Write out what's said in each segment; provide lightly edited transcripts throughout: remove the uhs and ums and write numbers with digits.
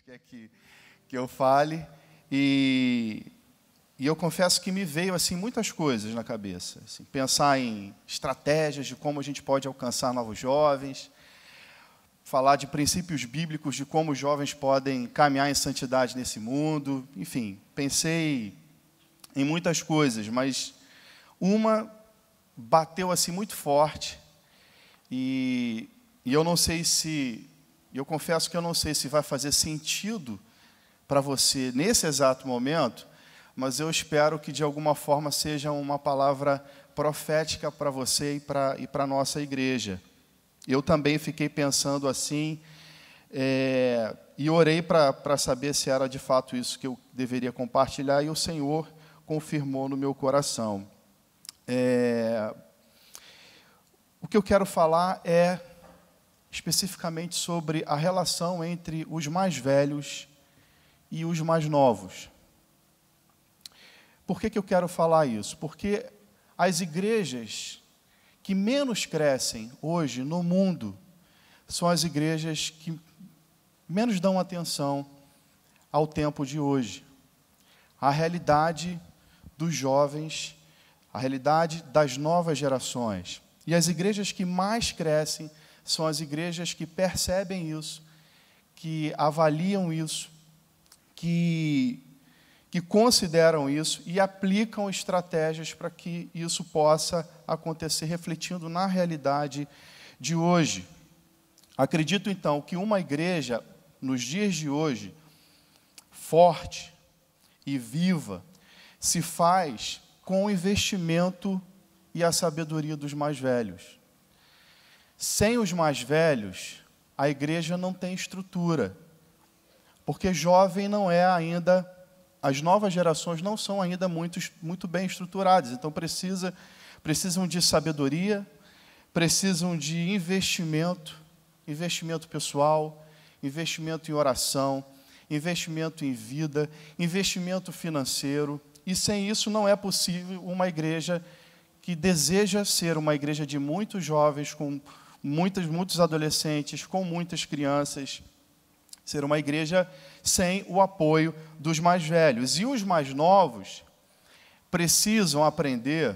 quer que eu fale, e eu confesso que me veio assim muitas coisas na cabeça. Assim, pensar em estratégias de como a gente pode alcançar novos jovens, falar de princípios bíblicos de como os jovens podem caminhar em santidade nesse mundo. Enfim, pensei em muitas coisas, mas uma bateu assim muito forte, e eu não sei se, eu confesso que eu não sei se vai fazer sentido para você nesse exato momento, mas eu espero que de alguma forma seja uma palavra profética para você e para a nossa igreja. Eu também fiquei pensando assim, e orei para saber se era de fato isso que eu deveria compartilhar, e o Senhor confirmou no meu coração. O que eu quero falar é especificamente sobre a relação entre os mais velhos e os mais novos. Por que eu quero falar isso? Porque as igrejas que menos crescem hoje no mundo são as igrejas que menos dão atenção ao tempo de hoje. A realidade dos jovens, a realidade das novas gerações. E as igrejas que mais crescem são as igrejas que percebem isso, que avaliam isso, que consideram isso e aplicam estratégias para que isso possa acontecer, refletindo na realidade de hoje. Acredito, então, que uma igreja, nos dias de hoje, forte e viva, se faz com o investimento e a sabedoria dos mais velhos. Sem os mais velhos, a igreja não tem estrutura, porque jovem não é ainda, as novas gerações não são ainda muito bem estruturadas, então precisam de sabedoria, precisam de investimento pessoal, investimento em oração, investimento em vida, investimento financeiro, e sem isso não é possível uma igreja que deseja ser uma igreja de muitos jovens, com muitos adolescentes, com muitas crianças, ser uma igreja sem o apoio dos mais velhos. E os mais novos precisam aprender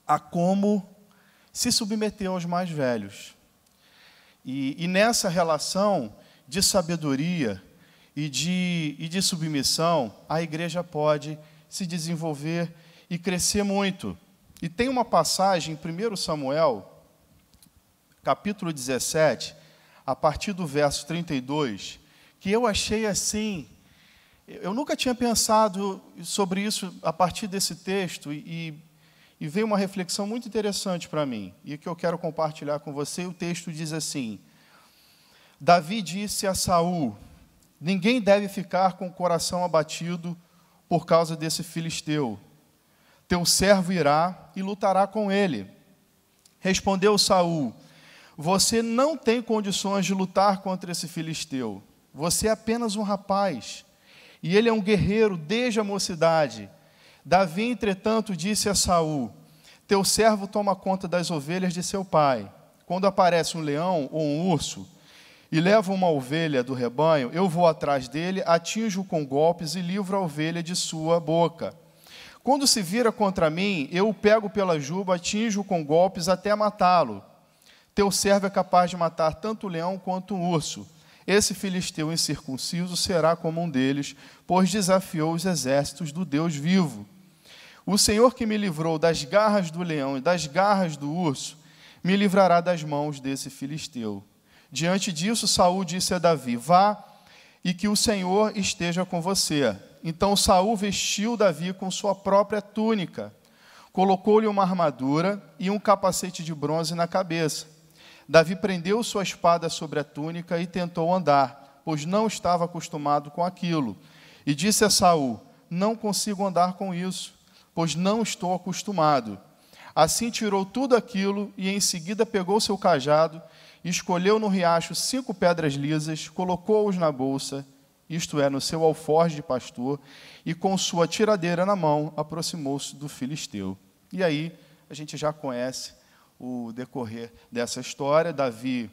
a como se submeter aos mais velhos. E nessa relação de sabedoria e de submissão, a igreja pode se desenvolver e crescer muito. E tem uma passagem em 1 Samuel, capítulo 17, a partir do verso 32, que eu achei assim, eu nunca tinha pensado sobre isso a partir desse texto, e veio uma reflexão muito interessante para mim, e que eu quero compartilhar com você. O texto diz assim: Davi disse a Saul: ninguém deve ficar com o coração abatido por causa desse filisteu. Teu servo irá e lutará com ele. Respondeu Saul: você não tem condições de lutar contra esse filisteu. Você é apenas um rapaz, e ele é um guerreiro desde a mocidade. Davi, entretanto, disse a Saul: teu servo toma conta das ovelhas de seu pai. Quando aparece um leão ou um urso e leva uma ovelha do rebanho, eu vou atrás dele, atinjo-o com golpes e livro a ovelha de sua boca. Quando se vira contra mim, eu o pego pela juba, atinjo-o com golpes até matá-lo. Teu servo é capaz de matar tanto o leão quanto o urso. Esse filisteu incircunciso será como um deles, pois desafiou os exércitos do Deus vivo. O Senhor que me livrou das garras do leão e das garras do urso, me livrará das mãos desse filisteu. Diante disso, Saul disse a Davi: vá, e que o Senhor esteja com você. Então Saul vestiu Davi com sua própria túnica, colocou-lhe uma armadura e um capacete de bronze na cabeça. Davi prendeu sua espada sobre a túnica e tentou andar, pois não estava acostumado com aquilo. E disse a Saul: não consigo andar com isso, pois não estou acostumado. Assim tirou tudo aquilo e em seguida pegou seu cajado, escolheu no riacho 5 pedras lisas, colocou-os na bolsa, isto é, no seu alforje de pastor, e com sua tiradeira na mão, aproximou-se do filisteu. E aí, a gente já conhece o decorrer dessa história. Davi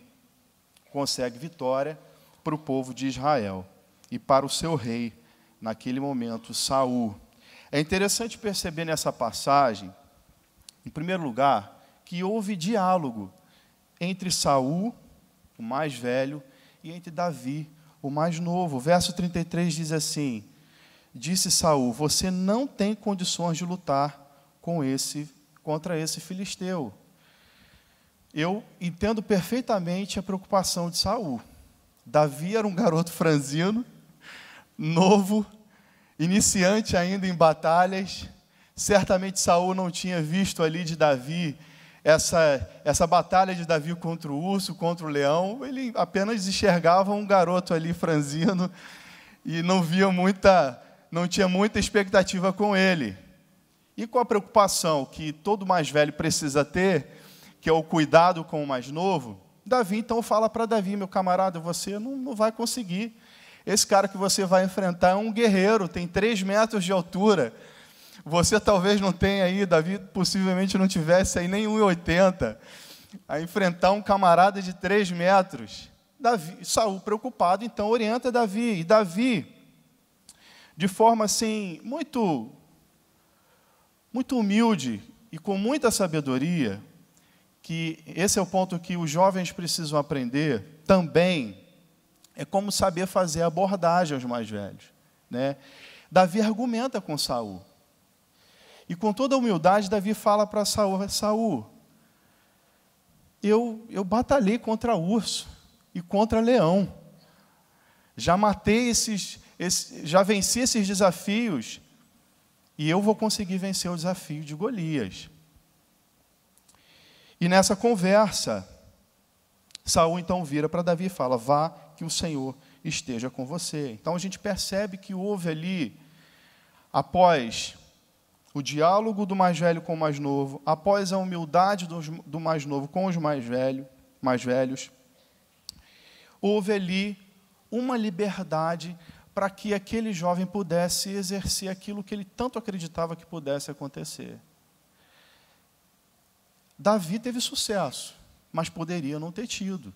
consegue vitória para o povo de Israel. e para o seu rei, naquele momento, Saul. É interessante perceber nessa passagem, em primeiro lugar, que houve diálogo entre Saul, o mais velho, e entre Davi, o mais novo. O verso 33 diz assim: disse Saul: você não tem condições de lutar contra esse filisteu. Eu entendo perfeitamente a preocupação de Saul. Davi era um garoto franzino, novo, iniciante ainda em batalhas. Certamente Saul não tinha visto ali de Davi essa batalha de Davi contra o urso, contra o leão. Ele apenas enxergava um garoto ali franzino e não tinha muita expectativa com ele. E com a preocupação que todo mais velho precisa ter, que é o cuidado com o mais novo, Davi então fala para Davi: meu camarada, você não vai conseguir. Esse cara que você vai enfrentar é um guerreiro, tem 3 metros de altura. Você talvez não tenha aí, Davi possivelmente não tivesse aí nem 1,80, a enfrentar um camarada de 3 metros. Saul, preocupado, então orienta Davi. E Davi, de forma assim, muito humilde e com muita sabedoria, que esse é o ponto que os jovens precisam aprender também, é como saber fazer abordagem aos mais velhos, né? Davi argumenta com Saul. E com toda a humildade, Davi fala para Saul: Saul, eu batalhei contra urso e contra leão. Já matei já venci esses desafios, e eu vou conseguir vencer o desafio de Golias. E nessa conversa, Saul então vira para Davi e fala: vá, que o Senhor esteja com você. Então a gente percebe que houve ali, após o diálogo do mais velho com o mais novo, após a humildade do mais novo com os mais velhos, houve ali uma liberdade para que aquele jovem pudesse exercer aquilo que ele tanto acreditava que pudesse acontecer. Davi teve sucesso, mas poderia não ter tido.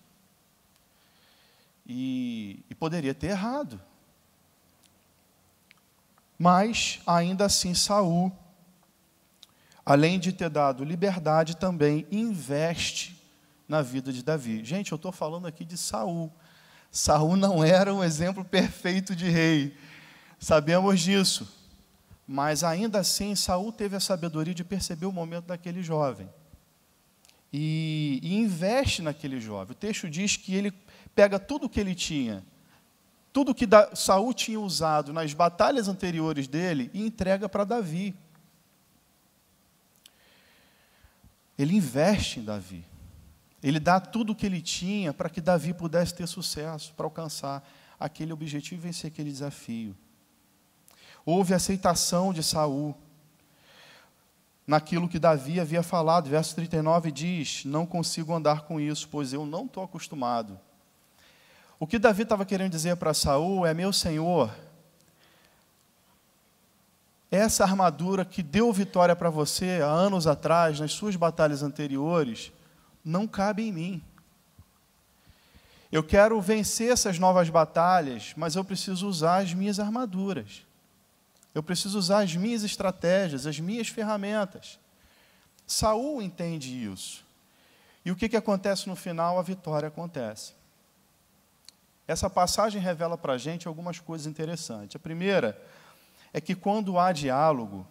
E poderia ter errado. Mas, ainda assim, Saul, além de ter dado liberdade, também investe na vida de Davi. Gente, eu estou falando aqui de Saul. Saul não era um exemplo perfeito de rei. Sabemos disso. Mas, ainda assim, Saul teve a sabedoria de perceber o momento daquele jovem. E investe naquele jovem. O texto diz que ele pega tudo o que ele tinha, tudo que Saul tinha usado nas batalhas anteriores dele, e entrega para Davi. Ele investe em Davi. Ele dá tudo o que ele tinha para que Davi pudesse ter sucesso, para alcançar aquele objetivo e vencer aquele desafio. Houve aceitação de Saul naquilo que Davi havia falado. Verso 39 diz: não consigo andar com isso, pois eu não estou acostumado. O que Davi estava querendo dizer para Saul é: meu Senhor, essa armadura que deu vitória para você há anos atrás, nas suas batalhas anteriores, não cabe em mim. Eu quero vencer essas novas batalhas, mas eu preciso usar as minhas armaduras. Eu preciso usar as minhas estratégias, as minhas ferramentas. Saul entende isso. E o que acontece no final? A vitória acontece. Essa passagem revela para a gente algumas coisas interessantes. A primeira é que quando há diálogo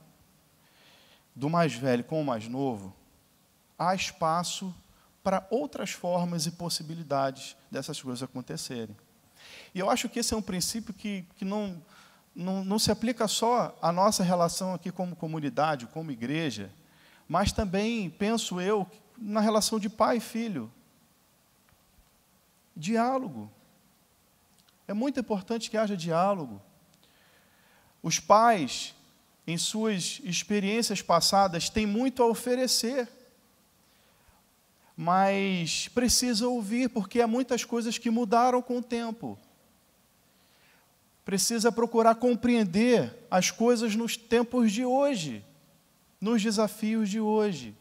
do mais velho com o mais novo, há espaço para outras formas e possibilidades dessas coisas acontecerem. E eu acho que esse é um princípio que não se aplica só à nossa relação aqui como comunidade, como igreja, mas também, penso eu, na relação de pai e filho. Diálogo. É muito importante que haja diálogo. Os pais, em suas experiências passadas, têm muito a oferecer, mas precisa ouvir, porque há muitas coisas que mudaram com o tempo. Precisa procurar compreender as coisas nos tempos de hoje, nos desafios de hoje,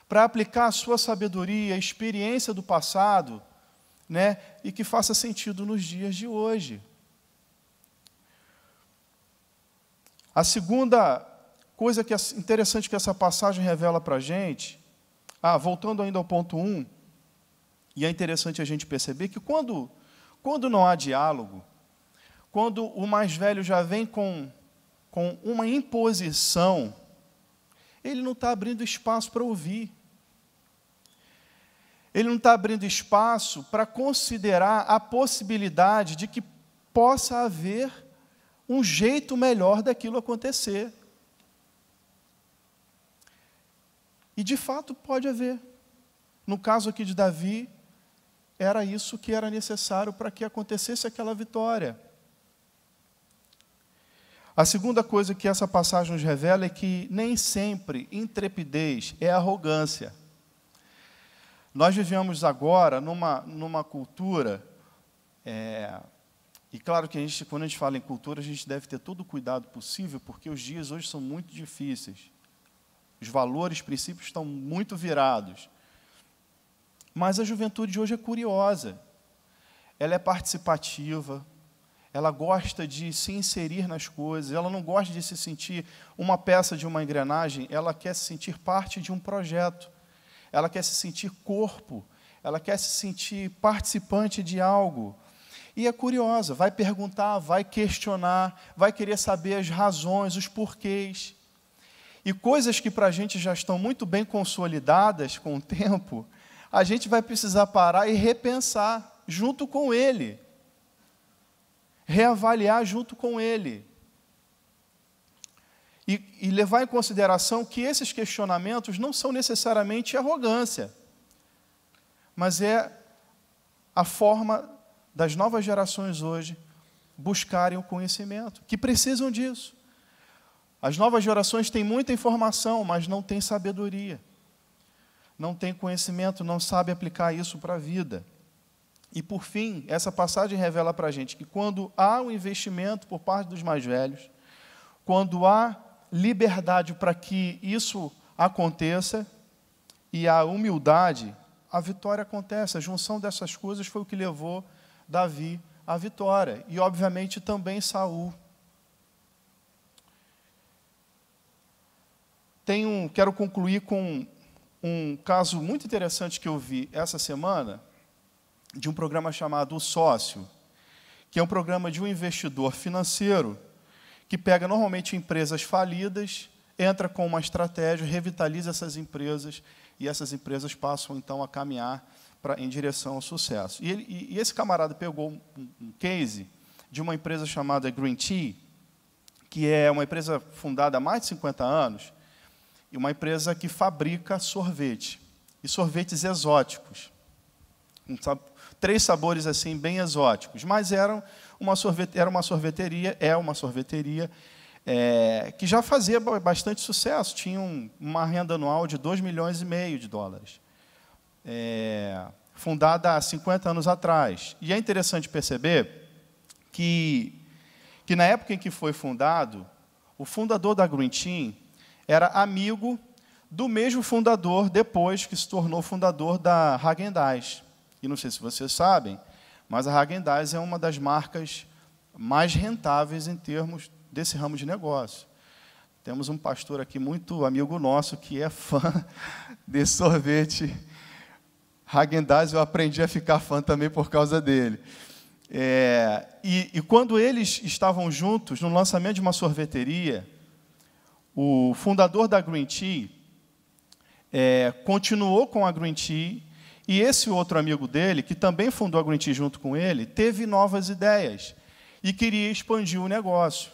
para aplicar a sua sabedoria, a experiência do passado, né, e que faça sentido nos dias de hoje. A segunda coisa que é interessante que essa passagem revela para a gente, voltando ainda ao ponto 1, e é interessante a gente perceber que quando não há diálogo, quando o mais velho já vem com uma imposição, ele não está abrindo espaço para ouvir. Ele não está abrindo espaço para considerar a possibilidade de que possa haver um jeito melhor daquilo acontecer. E, de fato, pode haver. No caso aqui de Davi, era isso que era necessário para que acontecesse aquela vitória. A segunda coisa que essa passagem nos revela é que nem sempre intrepidez é arrogância. Nós vivemos agora numa cultura, e claro que quando a gente fala em cultura, a gente deve ter todo o cuidado possível, porque os dias hoje são muito difíceis. Os valores, princípios estão muito virados. Mas a juventude de hoje é curiosa. Ela é participativa, ela gosta de se inserir nas coisas, ela não gosta de se sentir uma peça de uma engrenagem, ela quer se sentir parte de um projeto, ela quer se sentir corpo, ela quer se sentir participante de algo. E é curiosa, vai perguntar, vai questionar, vai querer saber as razões, os porquês. E coisas que para a gente já estão muito bem consolidadas com o tempo, a gente vai precisar parar e repensar junto com ele. Reavaliar junto com ele. E levar em consideração que esses questionamentos não são necessariamente arrogância, mas é a forma das novas gerações hoje buscarem o conhecimento, que precisam disso. As novas gerações têm muita informação, mas não têm sabedoria, não têm conhecimento, não sabem aplicar isso para a vida. E, por fim, essa passagem revela para a gente que quando há um investimento por parte dos mais velhos, quando há liberdade para que isso aconteça, e a humildade, a vitória acontece. A junção dessas coisas foi o que levou Davi à vitória. E, obviamente, também Saul. Quero concluir com um caso muito interessante que eu vi essa semana, de um programa chamado O Sócio, que é um programa de um investidor financeiro que pega normalmente empresas falidas, entra com uma estratégia, revitaliza essas empresas, e essas empresas passam, então, a caminhar em direção ao sucesso. E esse camarada pegou um case de uma empresa chamada Green Tea, que é uma empresa fundada há mais de 50 anos, e uma empresa que fabrica sorvete, e sorvetes exóticos. 3 sabores assim bem exóticos, mas era uma sorveteria que já fazia bastante sucesso, tinha uma renda anual de $2,5 milhões, fundada há 50 anos atrás. E é interessante perceber que na época em que foi fundado, o fundador da Green Tea era amigo do mesmo fundador depois que se tornou fundador da Häagen-Dazs. E não sei se vocês sabem, mas a Häagen-Dazs é uma das marcas mais rentáveis em termos desse ramo de negócio. Temos um pastor aqui muito amigo nosso que é fã desse sorvete Häagen-Dazs. Eu aprendi a ficar fã também por causa dele. E quando eles estavam juntos no lançamento de uma sorveteria, o fundador da Green Tea continuou com a Green Tea. E esse outro amigo dele, que também fundou a Green Tea junto com ele, teve novas ideias e queria expandir o negócio.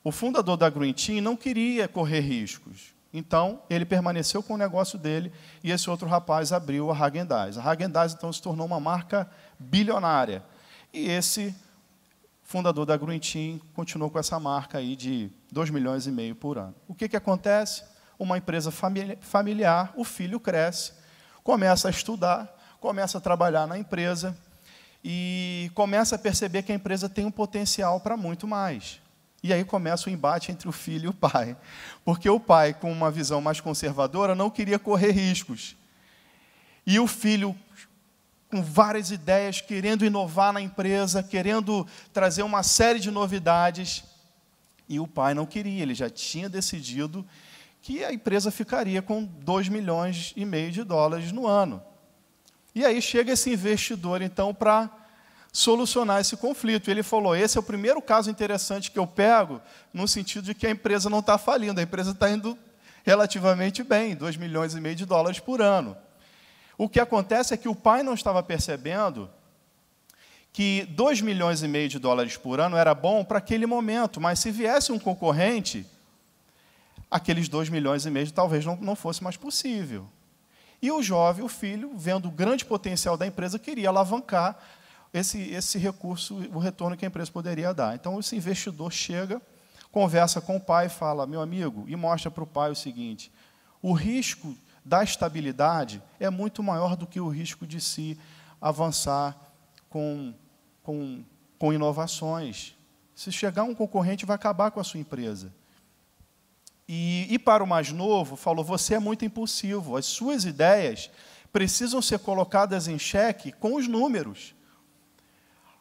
O fundador da Green Tea não queria correr riscos. Então, ele permaneceu com o negócio dele e esse outro rapaz abriu a Häagen-Dazs. A Häagen-Dazs, então, se tornou uma marca bilionária. E esse fundador da Green Tea continuou com essa marca aí de $2,5 milhões por ano. O que acontece? Uma empresa familiar, o filho cresce, começa a estudar, começa a trabalhar na empresa e começa a perceber que a empresa tem um potencial para muito mais. E aí começa o embate entre o filho e o pai. Porque o pai, com uma visão mais conservadora, não queria correr riscos. E o filho, com várias ideias, querendo inovar na empresa, querendo trazer uma série de novidades. E o pai não queria, ele já tinha decidido que a empresa ficaria com 2,5 milhões de dólares no ano. E aí chega esse investidor, então, para solucionar esse conflito. Ele falou, esse é o primeiro caso interessante que eu pego, no sentido de que a empresa não está falindo, a empresa está indo relativamente bem, 2,5 milhões de dólares por ano. O que acontece é que o pai não estava percebendo que 2,5 milhões de dólares por ano era bom para aquele momento, mas se viesse um concorrente, aqueles 2,5 milhões talvez não fosse mais possível. E o jovem, o filho, vendo o grande potencial da empresa, queria alavancar esse recurso, o retorno que a empresa poderia dar. Então, esse investidor chega, conversa com o pai e fala, meu amigo, e mostra para o pai o seguinte, o risco da estabilidade é muito maior do que o risco de se avançar com inovações. Se chegar um concorrente, vai acabar com a sua empresa. E para o mais novo, falou, você é muito impulsivo, as suas ideias precisam ser colocadas em xeque com os números.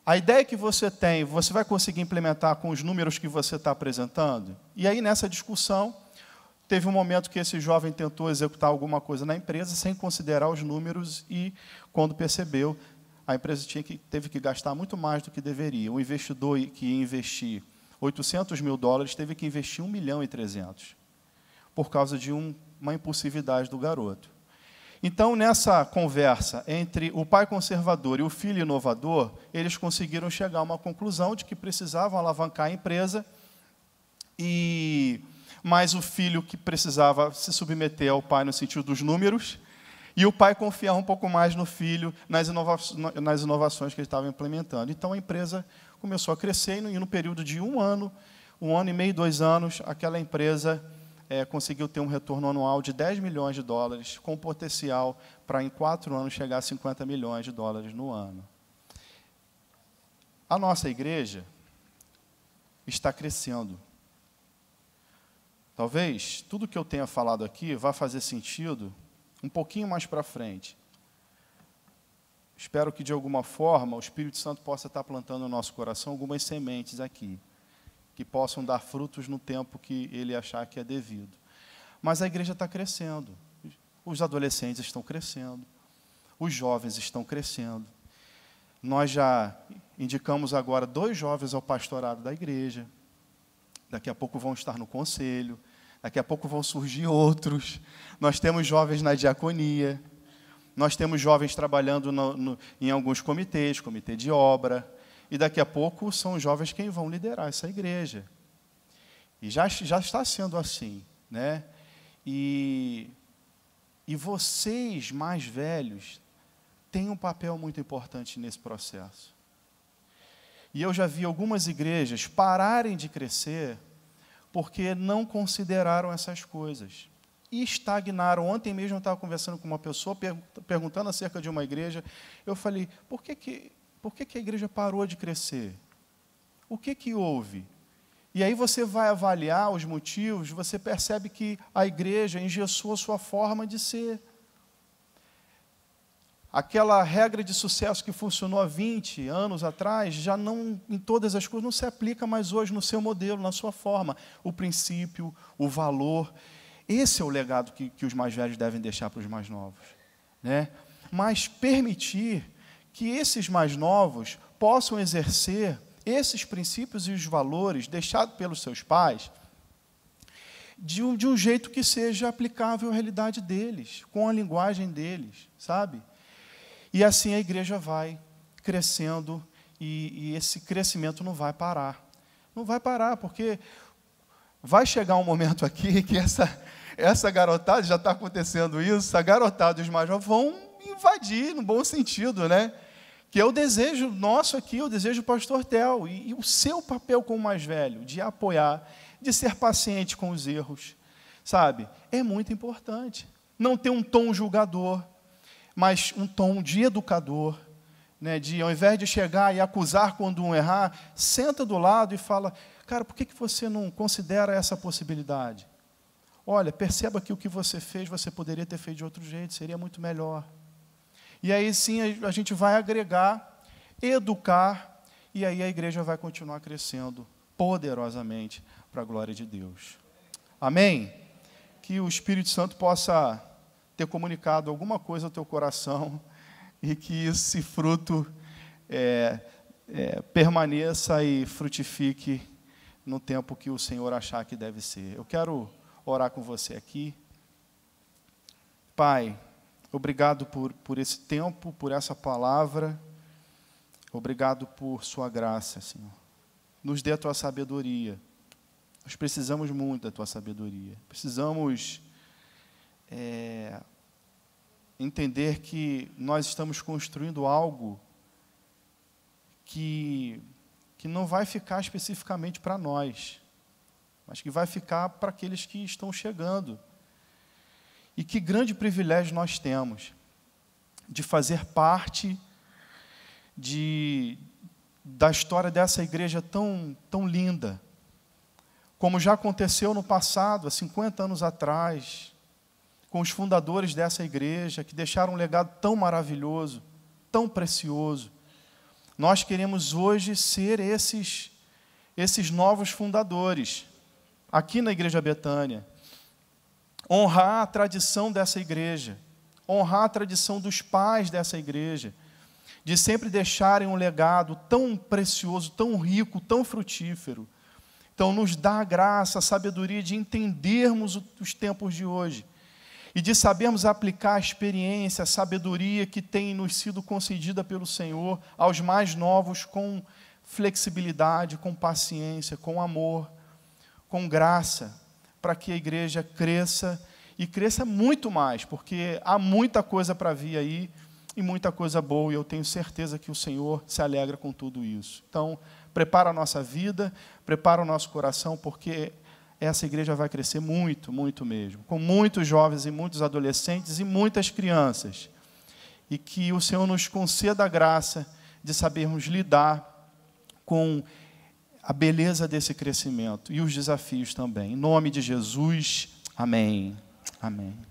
A ideia que você tem, você vai conseguir implementar com os números que você está apresentando? E aí, nessa discussão, teve um momento que esse jovem tentou executar alguma coisa na empresa sem considerar os números e, quando percebeu, a empresa teve que gastar muito mais do que deveria. O investidor que ia investir 800 mil dólares teve que investir 1,3 milhão, por causa de uma impulsividade do garoto. Então, nessa conversa entre o pai conservador e o filho inovador, eles conseguiram chegar a uma conclusão de que precisavam alavancar a empresa, mas o filho que precisava se submeter ao pai no sentido dos números, e o pai confiar um pouco mais no filho, nas inovações que ele estava implementando. Então, a empresa começou a crescer, e no período de 1 ano e meio, 2 anos, aquela empresa conseguiu ter um retorno anual de 10 milhões de dólares, com potencial para, em 4 anos, chegar a 50 milhões de dólares no ano. A nossa igreja está crescendo. Talvez tudo que eu tenha falado aqui vá fazer sentido um pouquinho mais para frente. Espero que, de alguma forma, o Espírito Santo possa estar plantando no nosso coração algumas sementes aqui, que possam dar frutos no tempo que ele achar que é devido. Mas a igreja está crescendo, os adolescentes estão crescendo, os jovens estão crescendo. Nós já indicamos agora 2 jovens ao pastorado da igreja, daqui a pouco vão estar no conselho, daqui a pouco vão surgir outros. Nós temos jovens na diaconia, nós temos jovens trabalhando em alguns comitês, comitê de obra, e daqui a pouco são jovens quem vão liderar essa igreja. E já está sendo assim, né? E vocês, mais velhos, têm um papel muito importante nesse processo. E eu já vi algumas igrejas pararem de crescer porque não consideraram essas coisas. E estagnaram. Ontem mesmo eu estava conversando com uma pessoa, perguntando acerca de uma igreja. Eu falei, por que a igreja parou de crescer? O que houve? E aí você vai avaliar os motivos, você percebe que a igreja engessou a sua forma de ser. Aquela regra de sucesso que funcionou há 20 anos atrás, já não, em todas as coisas, não se aplica mais hoje no seu modelo, na sua forma. O princípio, o valor. Esse é o legado que os mais velhos devem deixar para os mais novos, né? Mas permitir que esses mais novos possam exercer esses princípios e os valores deixados pelos seus pais de um jeito que seja aplicável à realidade deles, com a linguagem deles, sabe? E assim a igreja vai crescendo e esse crescimento não vai parar. Não vai parar, porque vai chegar um momento aqui que essa garotada, já está acontecendo isso, a garotada e os mais jovens vão invadir, no bom sentido, né? Que é o desejo nosso aqui, o desejo do pastor Tel, e o seu papel como mais velho, de apoiar, de ser paciente com os erros, sabe? É muito importante. Não ter um tom julgador, mas um tom de educador, né? De, ao invés de chegar e acusar quando um errar, senta do lado e fala, cara, por que você não considera essa possibilidade? Olha, perceba que o que você fez, você poderia ter feito de outro jeito, seria muito melhor. E aí sim a gente vai agregar, educar, e aí a igreja vai continuar crescendo poderosamente para a glória de Deus. Amém? Que o Espírito Santo possa ter comunicado alguma coisa ao teu coração e que esse fruto permaneça e frutifique no tempo que o Senhor achar que deve ser. Eu quero orar com você aqui. Pai, obrigado por esse tempo, por essa palavra. Obrigado por sua graça, Senhor. Nos dê a tua sabedoria. Nós precisamos muito da tua sabedoria. Precisamos entender que nós estamos construindo algo que não vai ficar especificamente para nós, mas que vai ficar para aqueles que estão chegando. E que grande privilégio nós temos de fazer parte da história dessa igreja tão linda, como já aconteceu no passado, há 50 anos atrás, com os fundadores dessa igreja, que deixaram um legado tão maravilhoso, tão precioso. Nós queremos hoje ser esses novos fundadores, aqui na Igreja Betânia. Honrar a tradição dessa igreja, honrar a tradição dos pais dessa igreja, de sempre deixarem um legado tão precioso, tão rico, tão frutífero. Então, nos dá a graça, a sabedoria de entendermos os tempos de hoje e de sabermos aplicar a experiência, a sabedoria que tem nos sido concedida pelo Senhor aos mais novos com flexibilidade, com paciência, com amor, com graça, para que a igreja cresça e cresça muito mais, porque há muita coisa para vir aí e muita coisa boa, e eu tenho certeza que o Senhor se alegra com tudo isso. Então, prepara a nossa vida, prepara o nosso coração, porque essa igreja vai crescer muito, muito mesmo, com muitos jovens e muitos adolescentes e muitas crianças. E que o Senhor nos conceda a graça de sabermos lidar com a beleza desse crescimento e os desafios também. Em nome de Jesus, amém. Amém.